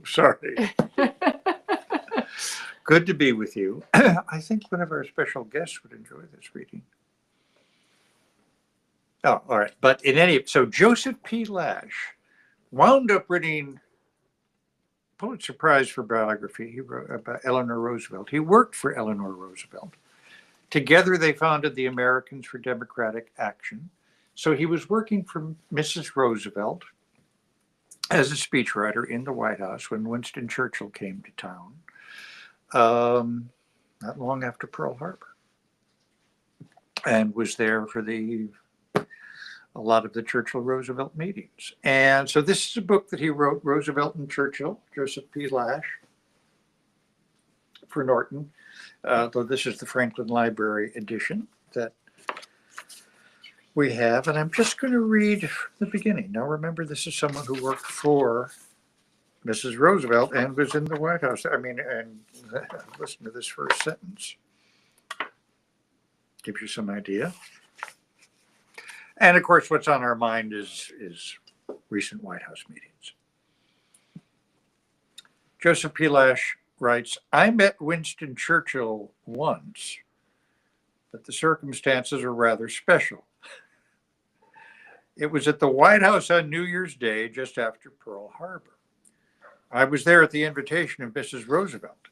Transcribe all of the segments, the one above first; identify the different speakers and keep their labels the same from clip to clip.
Speaker 1: Sorry. Good to be with you. I think one of our special guests would enjoy this reading. Oh, all right. But so Joseph P. Lash wound up winning Pulitzer Prize for biography. He wrote about Eleanor Roosevelt. He worked for Eleanor Roosevelt. Together, they founded the Americans for Democratic Action. So he was working for Mrs. Roosevelt as a speechwriter in the White House when Winston Churchill came to town, not long after Pearl Harbor, and was there for a lot of the Churchill-Roosevelt meetings. And so this is a book that he wrote, Roosevelt and Churchill, Joseph P. Lash, for Norton, though this is the Franklin Library edition that we have. And I'm just going to read the beginning. Now, remember, this is someone who worked for Mrs. Roosevelt and was in the White House. And listen to this first sentence. Gives you some idea. And of course, what's on our mind is recent White House meetings. Joseph P. Lash writes, I met Winston Churchill once, but the circumstances are rather special. It was at the White House on New Year's Day, just after Pearl Harbor. I was there at the invitation of Mrs. Roosevelt.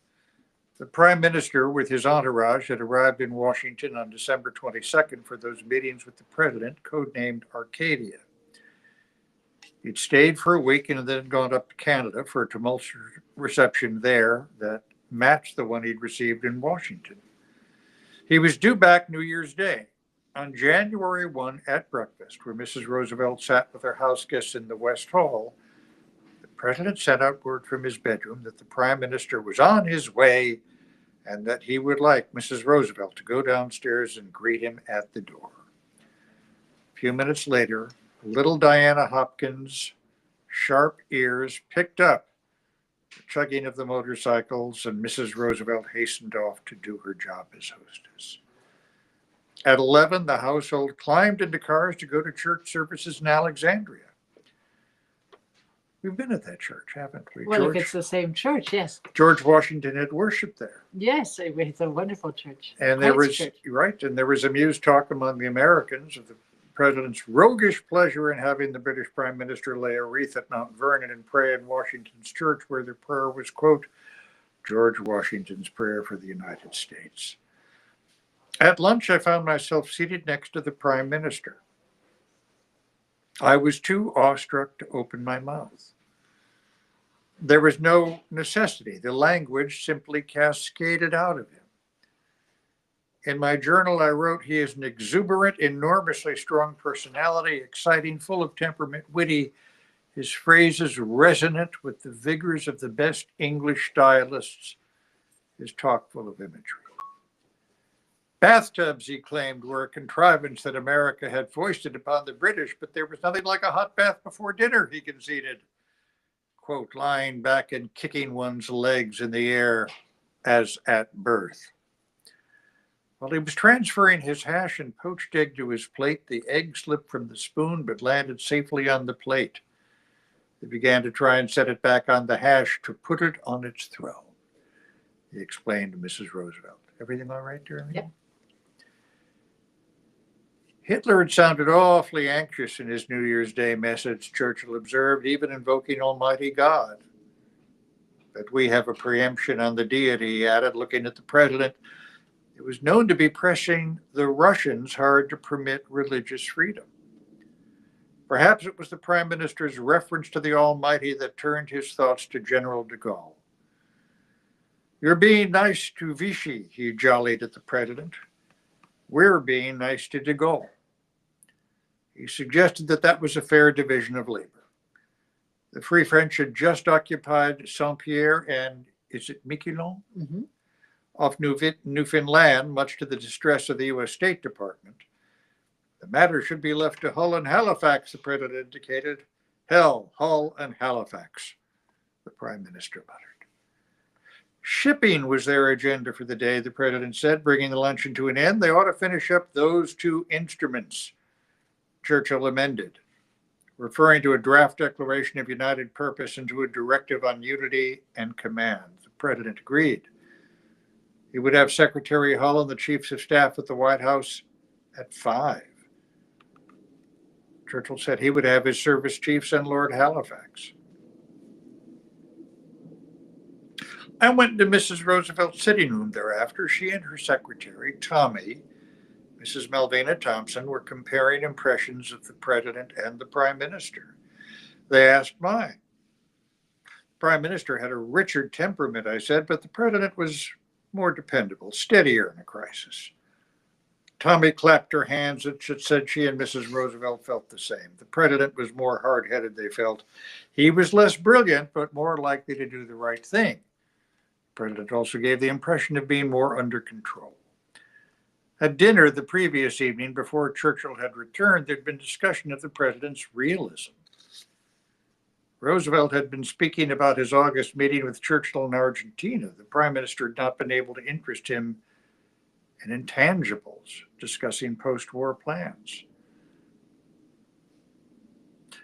Speaker 1: The Prime Minister, with his entourage, had arrived in Washington on December 22nd for those meetings with the President, codenamed Arcadia. He'd stayed for a week and then gone up to Canada for a tumultuous reception there that matched the one he'd received in Washington. He was due back New Year's Day. On January 1 at breakfast, where Mrs. Roosevelt sat with her house guests in the West Hall, the President sent out word from his bedroom that the Prime Minister was on his way and that he would like Mrs. Roosevelt to go downstairs and greet him at the door. A few minutes later, little Diana Hopkins' sharp ears picked up the chugging of the motorcycles, and Mrs. Roosevelt hastened off to do her job as hostess. At 11, the household climbed into cars to go to church services in Alexandria. We've been at that church, haven't we,
Speaker 2: Well,
Speaker 1: George?
Speaker 2: if it's the same church, yes.
Speaker 1: George Washington had worshiped there.
Speaker 2: Yes, it's a wonderful church.
Speaker 1: And there was, right, and there was amused talk among the Americans of the President's roguish pleasure in having the British Prime Minister lay a wreath at Mount Vernon and pray in Washington's church, where the prayer was, quote, George Washington's prayer for the United States. At lunch, I found myself seated next to the Prime Minister. I was too awestruck to open my mouth. There was no necessity. The language simply cascaded out of him. In my journal, I wrote, he is an exuberant, enormously strong personality, exciting, full of temperament, witty, his phrases resonant with the vigors of the best English stylists, his talk full of imagery. Bathtubs, he claimed, were a contrivance that America had foisted upon the British, but there was nothing like a hot bath before dinner, he conceded. Quote, lying back and kicking one's legs in the air as at birth. While he was transferring his hash and poached egg to his plate, the egg slipped from the spoon but landed safely on the plate. He began to try and set it back on the hash to put it on its throne. He explained to Mrs. Roosevelt. Everything all right, Jeremy?
Speaker 2: Yep.
Speaker 1: Hitler had sounded awfully anxious in his New Year's Day message, Churchill observed, even invoking Almighty God. But we have a preemption on the deity, he added, looking at the President. It was known to be pressing the Russians hard to permit religious freedom. Perhaps it was the Prime Minister's reference to the Almighty that turned his thoughts to General de Gaulle. You're being nice to Vichy, he jollied at the President. We're being nice to de Gaulle. He suggested that that was a fair division of labor. The Free French had just occupied Saint-Pierre and, is it Miquelon? Mm-hmm. Off Newfoundland, much to the distress of the U.S. State Department. The matter should be left to Hull and Halifax, the President indicated. Hell, Hull and Halifax, the Prime Minister muttered. Shipping was their agenda for the day, the President said, bringing the luncheon to an end. They ought to finish up those two instruments, Churchill amended. referring to a draft declaration of united purpose and to a directive on unity and command. The president agreed. He would have Secretary Hull and the chiefs of staff at the White House at 5. Churchill said he would have his service chiefs and Lord Halifax. I went into Mrs. Roosevelt's sitting room thereafter. She and her secretary, Tommy, Mrs. Malvina Thompson, were comparing impressions of the president and the prime minister. They asked mine. The prime minister had a richer temperament, I said, but the president was more dependable, steadier in a crisis. Tommy clapped her hands and said she and Mrs. Roosevelt felt the same. The president was more hard-headed, they felt. He was less brilliant, but more likely to do the right thing. The president also gave the impression of being more under control. At dinner the previous evening, before Churchill had returned, there'd been discussion of the president's realism. Roosevelt had been speaking about his August meeting with Churchill in Argentina. The prime minister had not been able to interest him in intangibles, discussing post-war plans.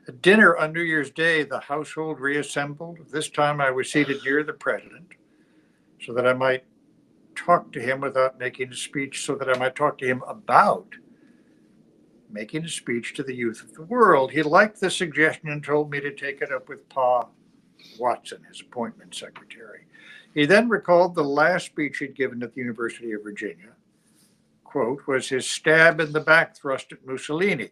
Speaker 1: At dinner on New Year's Day, the household reassembled. This time I was seated near the president so that I might talk to him without making a speech, so that I might talk to him about making a speech to the youth of the world. He liked the suggestion and told me to take it up with Pa Watson, his appointment secretary. He then recalled the last speech he'd given at the University of Virginia. Quote, was his stab in the back thrust at Mussolini.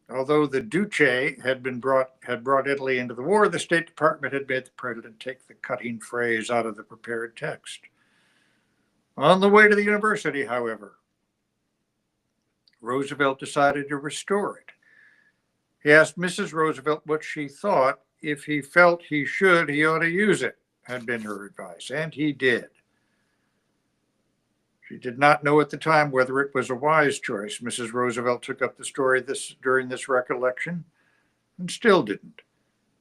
Speaker 1: Although the Duce had brought Italy into the war, the State Department had made the president take the cutting phrase out of the prepared text. On the way to the university, however, Roosevelt decided to restore it. He asked Mrs. Roosevelt what she thought. If he felt he should, he ought to use it, had been her advice, and he did. She did not know at the time whether it was a wise choice. Mrs. Roosevelt took up the story during this recollection and still didn't.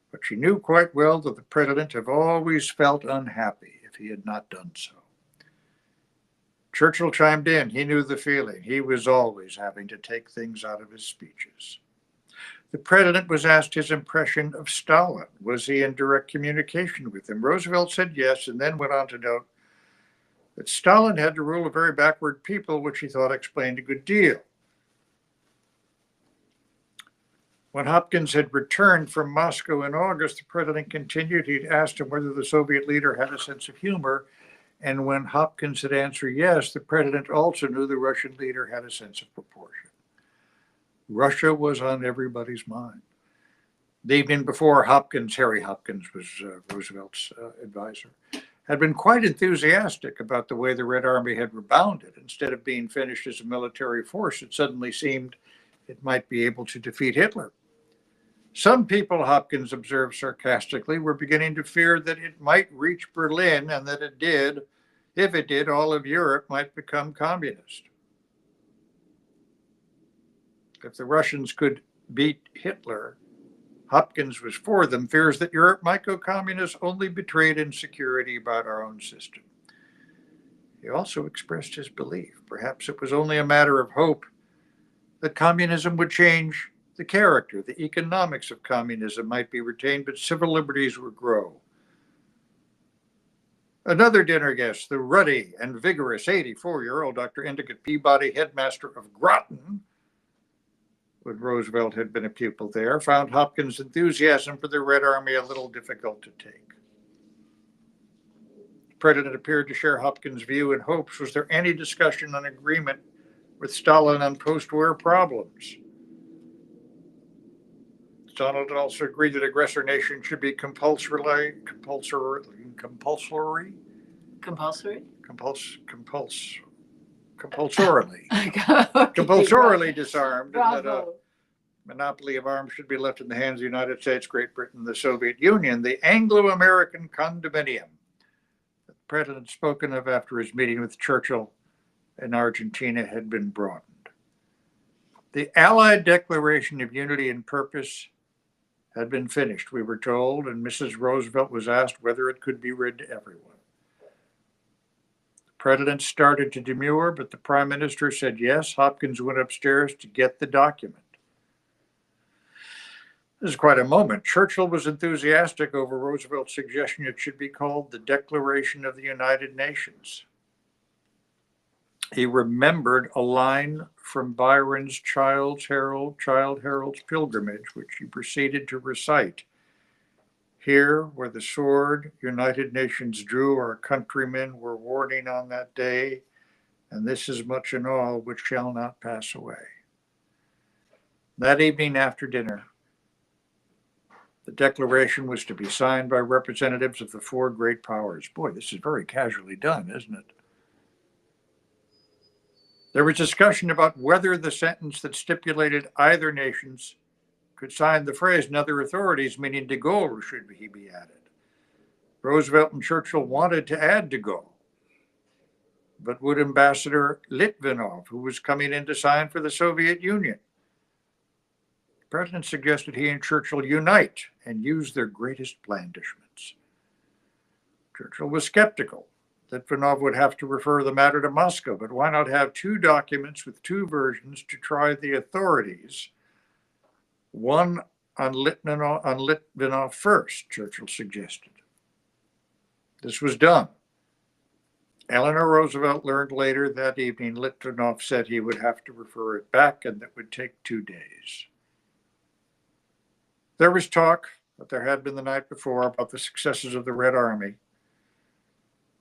Speaker 1: But she knew quite well that the president had always felt unhappy if he had not done so. Churchill chimed in. He knew the feeling. He was always having to take things out of his speeches. The president was asked his impression of Stalin. Was he in direct communication with him? Roosevelt said yes, and then went on to note that Stalin had to rule a very backward people, which he thought explained a good deal. When Hopkins had returned from Moscow in August, the president continued. He'd asked him whether the Soviet leader had a sense of humor. And when Hopkins had answered yes, the president also knew the Russian leader had a sense of proportion. Russia was on everybody's mind. The evening before, Harry Hopkins was Roosevelt's advisor, had been quite enthusiastic about the way the Red Army had rebounded. Instead of being finished as a military force, it suddenly seemed it might be able to defeat Hitler. Some people, Hopkins observed sarcastically, were beginning to fear that it might reach Berlin and that it did. If it did, all of Europe might become communist. If the Russians could beat Hitler, Hopkins was for them. Fears that Europe might go communist only betrayed insecurity about our own system. He also expressed his belief, perhaps it was only a matter of hope, that communism would change the character. The economics of communism might be retained, but civil liberties would grow. Another dinner guest, the ruddy and vigorous 84-year-old Dr. Endicott Peabody, headmaster of Groton, when Roosevelt had been a pupil there, found Hopkins' enthusiasm for the Red Army a little difficult to take. The president appeared to share Hopkins' view and hopes. Was there any discussion on agreement with Stalin on post-war problems? Donald also agreed that aggressor nations should be compulsorily disarmed, and that a monopoly of arms should be left in the hands of the United States, Great Britain, and the Soviet Union. The Anglo-American condominium that the president spoken of after his meeting with Churchill in Argentina had been broadened. The Allied Declaration of Unity and Purpose had been finished, we were told, and Mrs. Roosevelt was asked whether it could be read to everyone. The president started to demur, but the prime minister said yes. Hopkins went upstairs to get the document. This is quite a moment. Churchill was enthusiastic over Roosevelt's suggestion it should be called the Declaration of the United Nations. He remembered a line from Byron's Childe Harold's Pilgrimage, which he proceeded to recite. Here, where the sword United Nations drew, our countrymen were warning on that day, and this is much in all which shall not pass away. That evening after dinner, the declaration was to be signed by representatives of the four great powers. Boy, this is very casually done, isn't it? There was discussion about whether the sentence that stipulated either nations could sign the phrase and other authorities, meaning de Gaulle, should he be added. Roosevelt and Churchill wanted to add de Gaulle, but would Ambassador Litvinov, who was coming in to sign for the Soviet Union? The president suggested he and Churchill unite and use their greatest blandishments. Churchill was skeptical. Litvinov would have to refer the matter to Moscow, but why not have two documents with two versions to try the authorities? One on Litvinov first, Churchill suggested. This was done. Eleanor Roosevelt learned later that evening Litvinov said he would have to refer it back and that would take 2 days. There was talk that there had been the night before about the successes of the Red Army.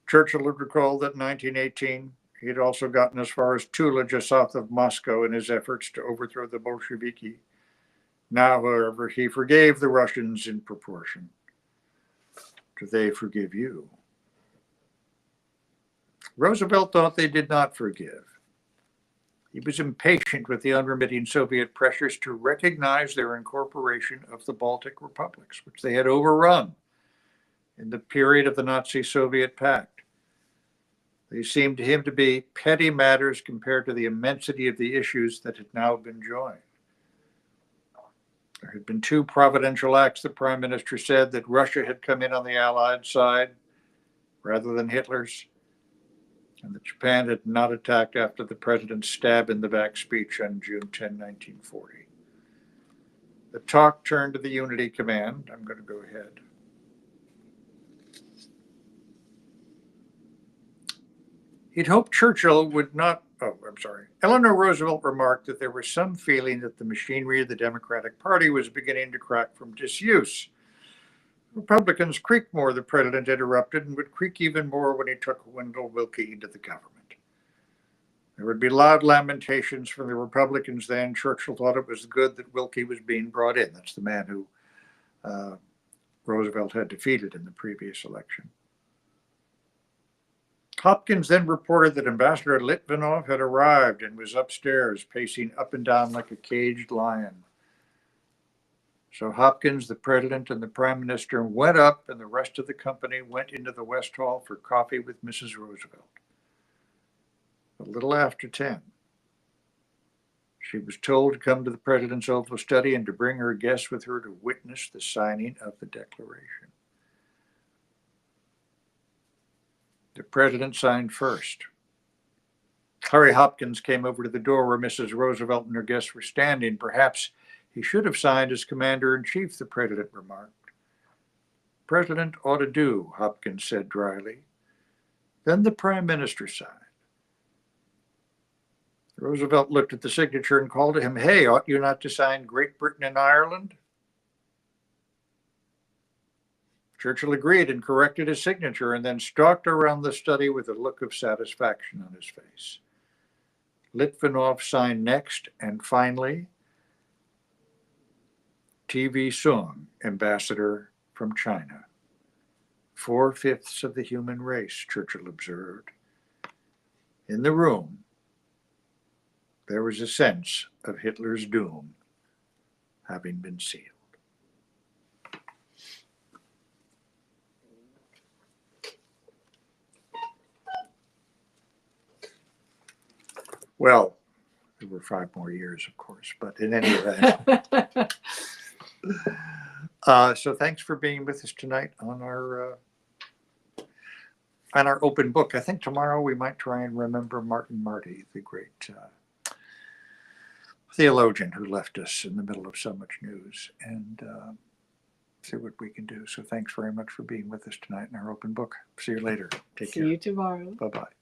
Speaker 1: Churchill had recalled that in 1918, he had also gotten as far as Tula, just south of Moscow, in his efforts to overthrow the Bolsheviki. Now, however, he forgave the Russians in proportion. Do they forgive you? Roosevelt thought they did not forgive. He was impatient with the unremitting Soviet pressures to recognize their incorporation of the Baltic republics, which they had overrun in the period of the Nazi-Soviet pact. They seemed to him to be petty matters compared to the immensity of the issues that had now been joined. There had been 2 providential acts, the prime minister said, that Russia had come in on the Allied side rather than Hitler's, and that Japan had not attacked after the president's stab-in-the-back speech on June 10, 1940. The talk turned to the Unity Command. I'm going to go ahead. He'd hoped Churchill would not, Eleanor Roosevelt remarked that there was some feeling that the machinery of the Democratic Party was beginning to crack from disuse. Republicans creaked more, the president interrupted, and would creak even more when he took Wendell Willkie into the government. There would be loud lamentations from the Republicans then. Churchill thought it was good that Willkie was being brought in. That's the man who Roosevelt had defeated in the previous election. Hopkins then reported that Ambassador Litvinov had arrived and was upstairs, pacing up and down like a caged lion. So Hopkins, the president, and the prime minister went up, and the rest of the company went into the West Hall for coffee with Mrs. Roosevelt. A little after 10, she was told to come to the president's Oval Study and to bring her guests with her to witness the signing of the Declaration. The president signed first. Harry Hopkins came over to the door where Mrs. Roosevelt and her guests were standing. Perhaps he should have signed as commander-in-chief, the president remarked. President ought to do, Hopkins said dryly. Then the prime minister signed. Roosevelt looked at the signature and called to him, "Hey, ought you not to sign Great Britain and Ireland?" Churchill agreed and corrected his signature and then stalked around the study with a look of satisfaction on his face. Litvinov signed next, and finally, TV Sung, ambassador from China. 4/5 of the human race, Churchill observed. In the room, there was a sense of Hitler's doom having been sealed. Well, there were 5 more years, of course, but in any event. So thanks for being with us tonight on our open book. I think tomorrow we might try and remember Martin Marty, the great theologian who left us in the middle of so much news, and see what we can do. So thanks very much for being with us tonight in our open book. See you later. Take
Speaker 2: See
Speaker 1: care.
Speaker 2: you tomorrow.
Speaker 1: Bye-bye.